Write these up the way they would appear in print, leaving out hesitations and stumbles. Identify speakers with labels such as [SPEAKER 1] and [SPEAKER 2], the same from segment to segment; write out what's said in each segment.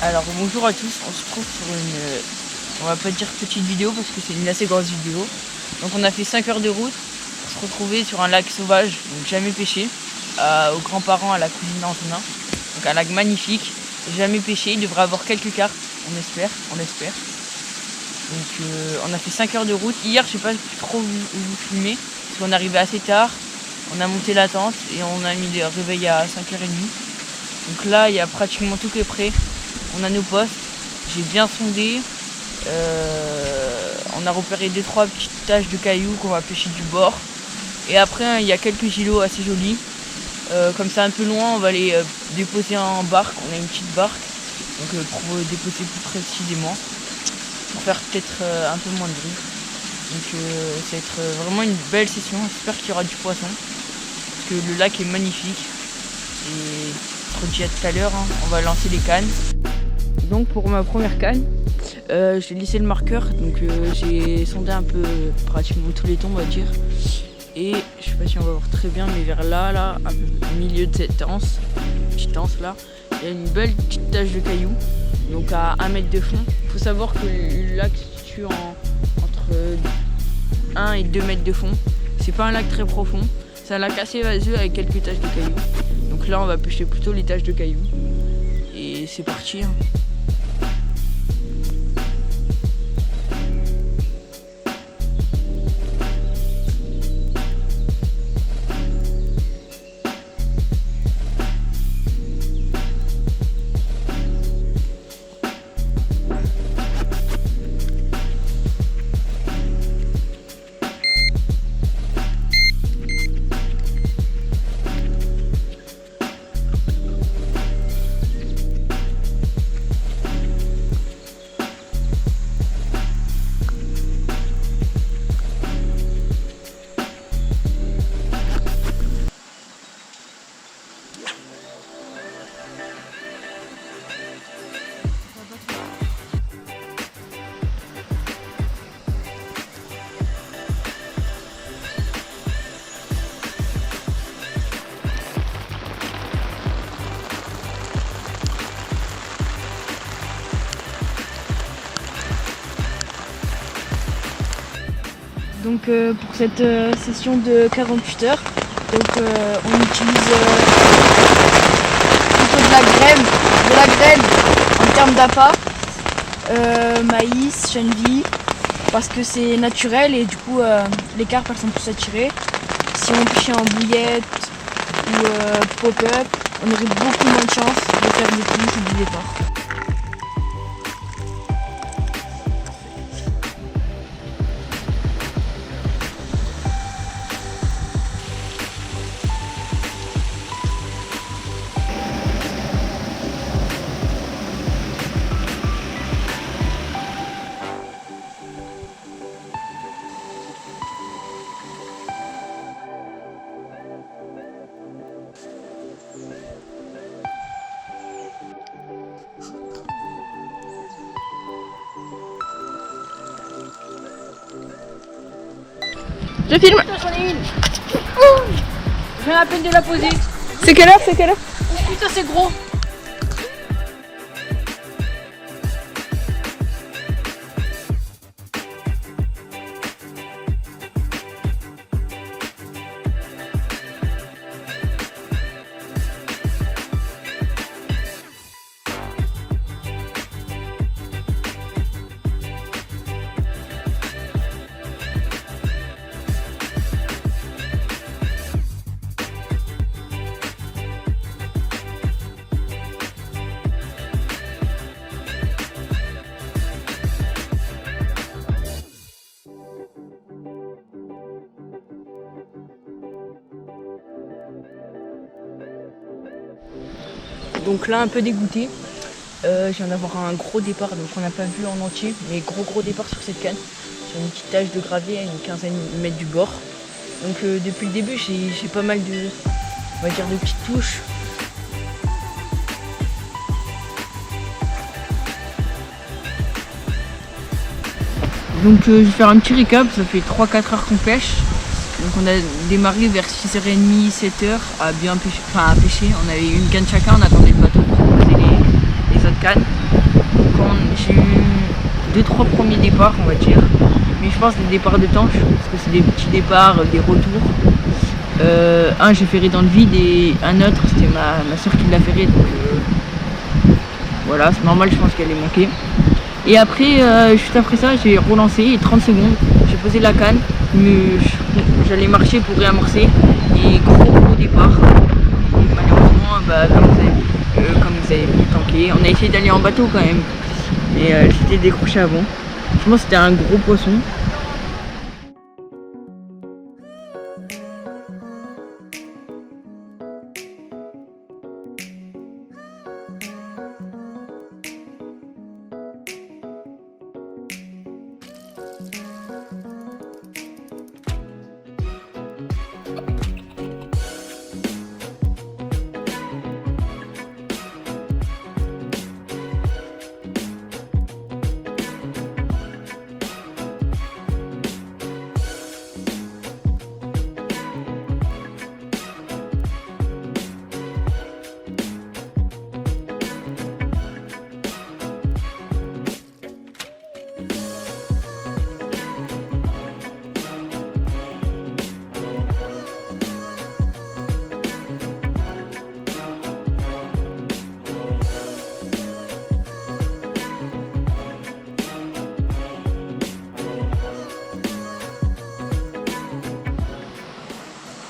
[SPEAKER 1] Alors bonjour à tous, on se trouve pour une, on va pas dire petite vidéo parce que c'est une assez grosse vidéo. Donc on a fait 5 heures de route pour se retrouver sur un lac sauvage, donc jamais pêché, aux grands-parents, à la cousine d'Antonin. Donc un lac magnifique, jamais pêché, il devrait avoir quelques carpes, on espère. Donc on a fait 5 heures de route. Hier j'ai pas pu trop vous filmer parce qu'on est arrivé assez tard, on a monté la tente et on a mis le réveil à 5h30. Donc là il y a pratiquement tout qui est prêt. On a nos postes, j'ai bien sondé, on a repéré 2-3 petites taches de cailloux qu'on va pêcher du bord. Et après il y a quelques îlots assez jolis, comme c'est un peu loin on va les déposer en barque, on a une petite barque, donc pour déposer plus précisément, pour faire peut-être un peu moins de bruit. Donc ça va être vraiment une belle session, j'espère qu'il y aura du poisson, parce que le lac est magnifique. Et je te dis à tout à l'heure, hein, on va lancer les cannes. Donc pour ma première canne, j'ai laissé le marqueur, donc j'ai sondé un peu pratiquement tous les tons on va dire. Et je sais pas si on va voir très bien, mais vers là, un peu au milieu de cette petite anse là, il y a une belle petite tache de cailloux, donc à 1 mètre de fond. Il faut savoir que le lac se situe entre 1 et 2 mètres de fond. C'est pas un lac très profond, c'est un lac assez vaseux avec quelques taches de cailloux. Donc là on va pêcher plutôt les taches de cailloux. Et c'est parti. Hein. Donc pour cette session de 48 heures, donc, on utilise plutôt de la graine en termes d'appât, maïs, chenille, parce que c'est naturel et du coup les carpes elles sont plus attirées. Si on pêchait en bouillette ou pop-up, on aurait beaucoup moins de chance de faire des touches ou du départ. Je filme. J'en ai une. Je viens à peine de la poser. C'est quelle heure? Putain c'est gros. Donc là un peu dégoûté, je viens d'avoir un gros départ, donc on n'a pas vu en entier, mais gros départ sur cette canne, sur une petite tache de gravier à une quinzaine de mètres du bord. Donc depuis le début j'ai pas mal de, on va dire, de petites touches. Donc je vais faire un petit récap, ça fait 3-4 heures qu'on pêche. Donc on a démarré vers 6h30, 7h à bien pêcher, à pêcher. On avait une canne chacun, on attendait le bateau pour poser les autres canne. J'ai eu 2-3 premiers départs, on va dire. Mais je pense des départs de temps, parce que c'est des petits départs, des retours. Un j'ai ferré dans le vide et un autre c'était ma soeur qui l'a ferré, donc voilà, c'est normal, je pense qu'elle est manquée. Et après, juste après ça, j'ai relancé et 30 secondes, j'ai posé la canne, mais j'allais marcher pour réamorcer et gros départ. Et malheureusement, comme vous avez vu, tanké. On a essayé d'aller en bateau quand même, mais c'était décroché avant. Franchement, c'était un gros poisson.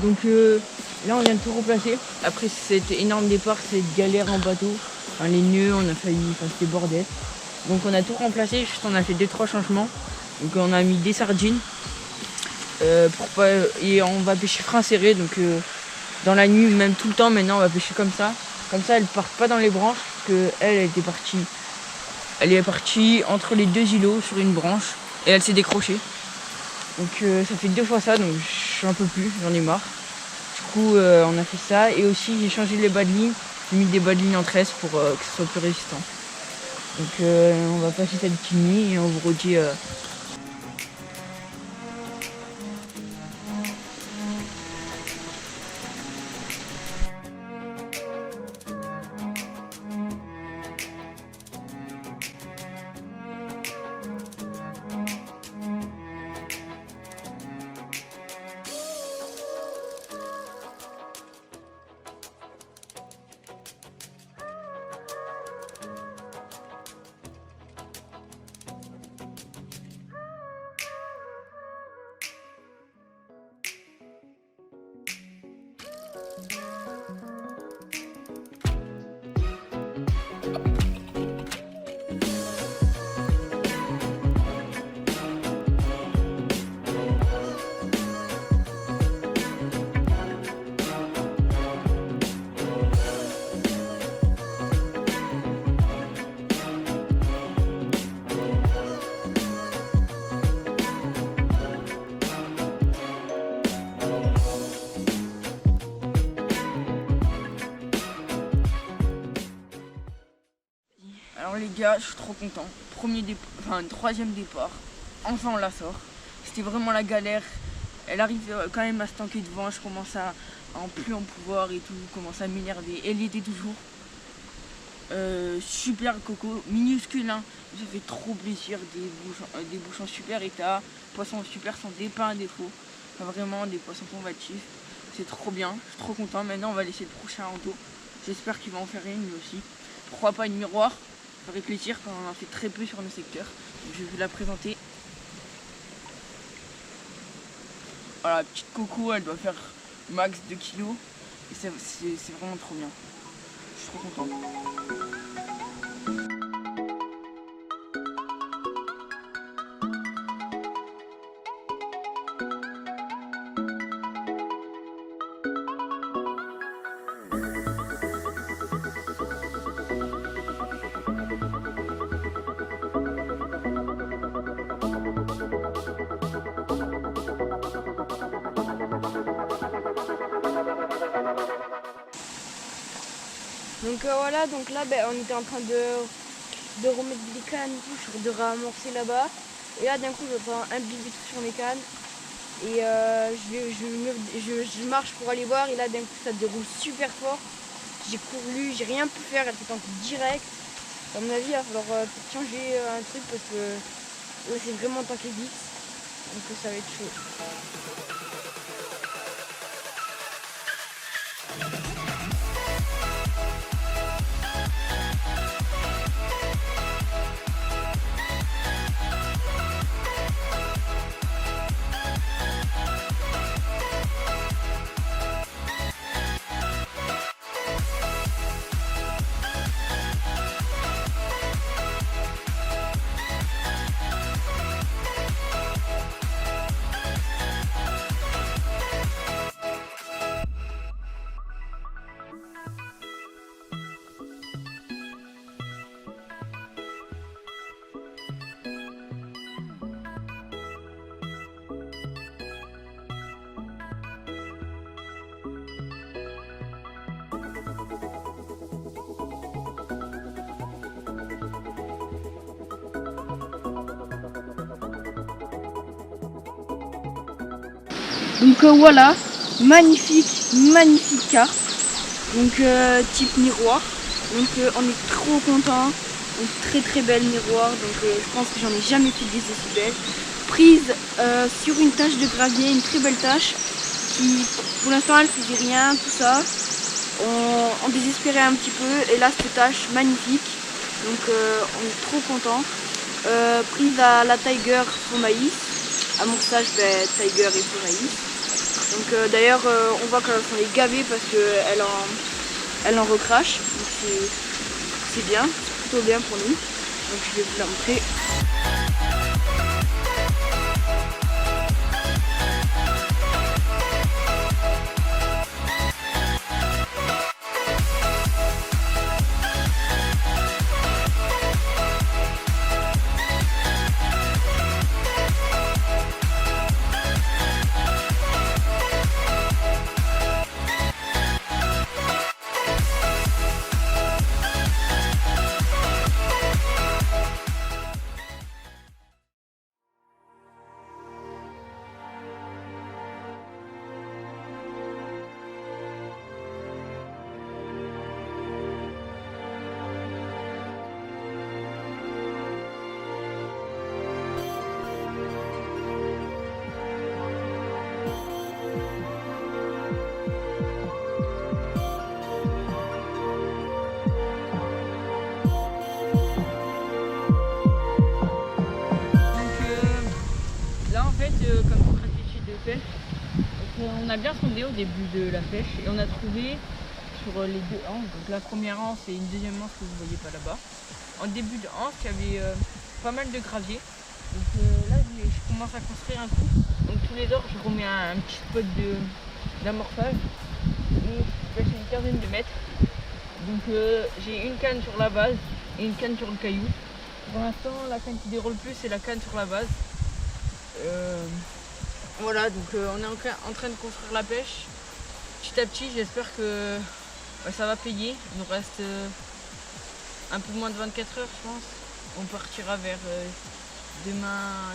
[SPEAKER 1] Donc là on vient de tout remplacer. Après cet énorme départ, cette galère en bateau, enfin, les nœuds, on a failli, c'était bordel. Donc on a tout remplacé, juste on a fait 2-3 changements. Donc on a mis des sardines pour pas, et on va pêcher frein serré. Donc dans la nuit, même tout le temps maintenant, on va pêcher comme ça. Comme ça, elles partent pas dans les branches, parce que elle était partie. Elle est partie entre les deux îlots sur une branche et elle s'est décrochée. Donc ça fait 2 fois ça, donc j'en peux plus, j'en ai marre. Du coup on a fait ça et aussi j'ai changé les bas de ligne, j'ai mis des bas de ligne en tresse pour que ce soit plus résistant. Donc on va passer cette petite nuit et on vous redit Alors les gars, je suis trop content. Troisième départ. Enfin on la sort. C'était vraiment la galère. Elle arrive quand même à se tanker devant. Je commence à en plus en pouvoir et tout. Commence à m'énerver. Elle y était toujours. Super coco, minuscule hein. Ça fait trop plaisir, des bouches en super état, poissons en super santé, pas un défaut. Enfin, vraiment des poissons combatifs. C'est trop bien, je suis trop content. Maintenant on va laisser le prochain en dos. J'espère qu'il va en faire une lui aussi. Pourquoi pas une miroir? Ça ferait plaisir quand on en fait très peu sur nos secteurs. Donc, je vais vous la présenter. Voilà, petite coco, elle doit faire max 2 kg. Et c'est vraiment trop bien. Je suis trop content.
[SPEAKER 2] Donc voilà, donc là on était en train de remettre des cannes et tout, de ramorcer là-bas. Et là d'un coup j'entends un bip sur mes cannes. Et je marche pour aller voir et là d'un coup ça déroule super fort. J'ai couru, j'ai rien pu faire, elle s'est tankée direct. À mon avis, il va falloir peut-être changer un truc parce que là c'est vraiment tanké vite. Donc ça va être chaud. Donc voilà, magnifique carte. Donc type miroir. Donc on est trop content. Donc très belle miroir. Donc je pense que j'en ai jamais fait des aussi belles. Prise sur une tache de gravier, une très belle tache. Qui pour l'instant elle faisait rien, tout ça. On désespérait un petit peu. Et là cette tache magnifique. Donc on est trop content. Prise à la Tiger faux maïs. Amorçage Tiger et faux maïs. Donc d'ailleurs on voit qu'on est gavé parce qu'elle en recrache. Donc c'est bien, c'est plutôt bien pour nous. Donc je vais vous la montrer. Comme stratégie de pêche, on a bien sondé au début de la pêche et on a trouvé sur les deux anses, donc la première anse et une deuxième anse que vous ne voyez pas là-bas. En début de anse, il y avait pas mal de gravier. Donc là, je commence à construire un coup. Donc tous les heures, je remets un petit spot d'amorçage. Je pêche une quinzaine de mètres. Donc j'ai une canne sur la base et une canne sur le caillou. Pour l'instant, la canne qui déroule plus, c'est la canne sur la base. Voilà, donc on est en train de construire la pêche petit à petit. J'espère que ça va payer. Il nous reste un peu moins de 24 heures, je pense. On partira vers demain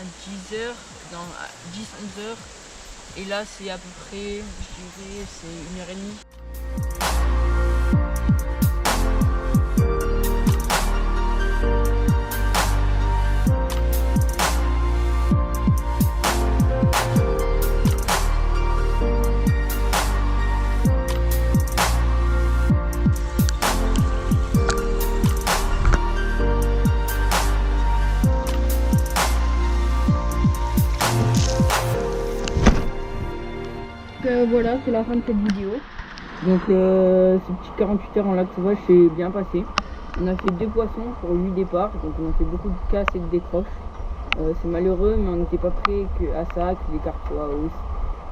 [SPEAKER 2] 10 h, dans 10-11 h. Et là, c'est à peu près, je dirais, c'est 1h30. Voilà, c'est la fin de cette vidéo. Donc ces petites 48 heures en lac sauvage, c'est bien passé. On a fait 2 poissons pour 8 départs, donc on a fait beaucoup de casses et de décroches. C'est malheureux, mais on n'était pas prêt à ça, que les cartes soient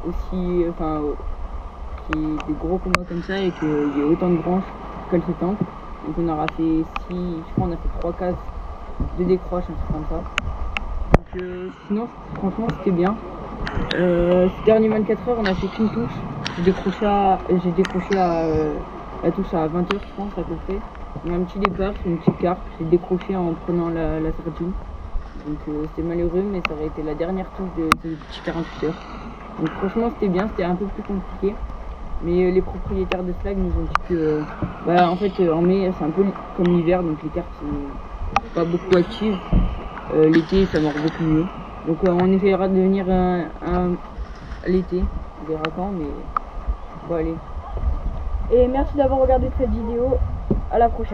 [SPEAKER 2] aussi enfin, qu'il y ait des gros combats comme ça et qu'il y ait autant de branches qu'elles se tentent. Donc on aura fait 6, je crois on a fait 3 cases, 2 décroches, un truc comme ça. Donc sinon, franchement, c'était bien. Ces dernières 24 heures, on a fait qu'une touche. J'ai décroché la touche à 20 h, je pense, à peu près. On a un petit départ, une petite carpe. J'ai décroché en prenant la sardine. Donc c'était malheureux, mais ça aurait été la dernière touche de petites 48 heures. Donc franchement, c'était bien, c'était un peu plus compliqué. Mais les propriétaires de Slag nous ont dit que bah, en fait en mai c'est un peu comme l'hiver, donc les cartes sont pas beaucoup actives. L'été ça mord beaucoup mieux. Donc on essaiera de venir l'été, on verra quand, mais bon allez.
[SPEAKER 3] Et merci d'avoir regardé cette vidéo, à la prochaine.